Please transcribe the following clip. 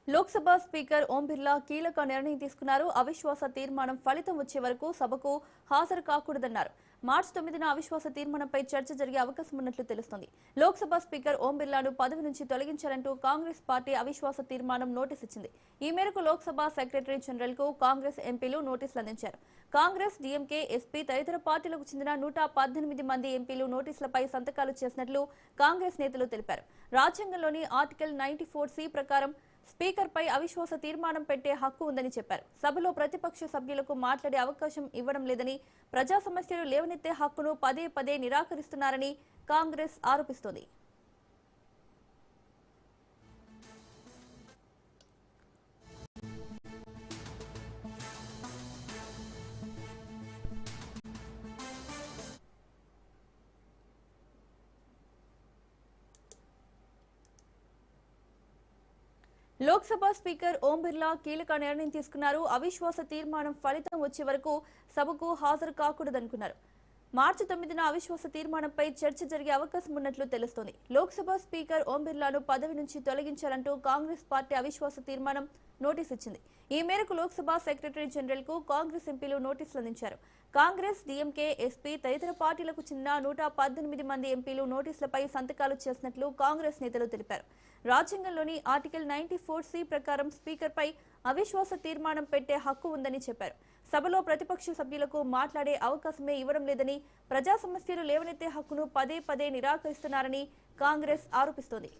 Lok Sabha speaker Om Birla కీలక నిర్ణయం తీసుకున్నారు. అవిశ్వాస తీర్మానం ఫలితం వచ్చే వరకు సభకు హాజరు కాకూడదన్నారు. మార్చి 9న అవిశ్వాస తీర్మానంపై చర్చ జరిగే అవకాశం ఉన్నట్లు తెలుస్తోంది. లోక్సభ స్పీకర్ ఓం బిర్లాను పదవి నుంచి తొలగించాలంటూ కాంగ్రెస్ పార్టీ అవిశ్వాస తీర్మానం నోటీస్ ఇచ్చింది. ఈ మేరకు లోక్సభ సెక్రటరీ జనరల్ కు కాంగ్రెస్ ఎంపీలు నోటీసులు అందించారు. కాంగ్రెస్, డీఎంకే, ఎస్పీ తదితర పార్టీలకు చెందిన 118 మంది ఎంపీలు నోటీసులపై సంతకాలు చేసినట్లు కాంగ్రెస్ నేతలు తెలిపారు. రాజ్యాంగంలోని ఆర్టికల్ 94C ప్రకారం స్పీకర్ పై అవిశ్వాస తీర్మానం పెట్టే హక్కు ఉందని చెప్పారు. సభలో ప్రతిపక్ష సభ్యులకు మాట్లాడే అవకాశం ఇవ్వడం లేదని, ప్రజా సమస్యలు లేవనెత్తే హక్కును పదే పదే నిరాకరిస్తున్నారని కాంగ్రెస్ ఆరోపిస్తోంది. లోక్సభ స్పీకర్ ఓం బిర్లా కీలక నిర్ణయం తీసుకున్నారు. అవిశ్వాస తీర్మానం ఫలితం వచ్చే వరకు సభకు హాజరు కాకూడదనుకున్నారు. మార్చి 9న అవిశ్వాస తీర్మానంపై చర్చ జరిగే అవకాశం ఉన్నట్లు తెలుస్తోంది. లోక్సభ స్పీకర్ ఓం బిర్లాను పదవి నుంచి తొలగించాలంటూ కాంగ్రెస్ పార్టీ అవిశ్వాస తీర్మానం నోటీస్ ఇచ్చింది. ఈ మేరకు లోక్సభ సెక్రటరీ జనరల్ కు కాంగ్రెస్ ఎంపీలు నోటీసులు అందించారు. కాంగ్రెస్, డీఎంకే, ఎస్పీ తదితర పార్టీలకు చెందిన 118 మంది ఎంపీలు నోటీసులపై సంతకాలు చేసినట్లు కాంగ్రెస్ నేతలు తెలిపారు. రాజ్యాంగంలోని ఆర్టికల్ 94C ప్రకారం స్పీకర్ పై అవిశ్వాస తీర్మానం పెట్టే హక్కు ఉందని చెప్పారు. సభలో ప్రతిపక్ష సభ్యులకు మాట్లాడే అవకాశమే ఇవ్వడం లేదని, ప్రజా సమస్యలు లేవనెత్తే హక్కును పదే పదే నిరాకరిస్తున్నారని కాంగ్రెస్ ఆరోపిస్తోంది.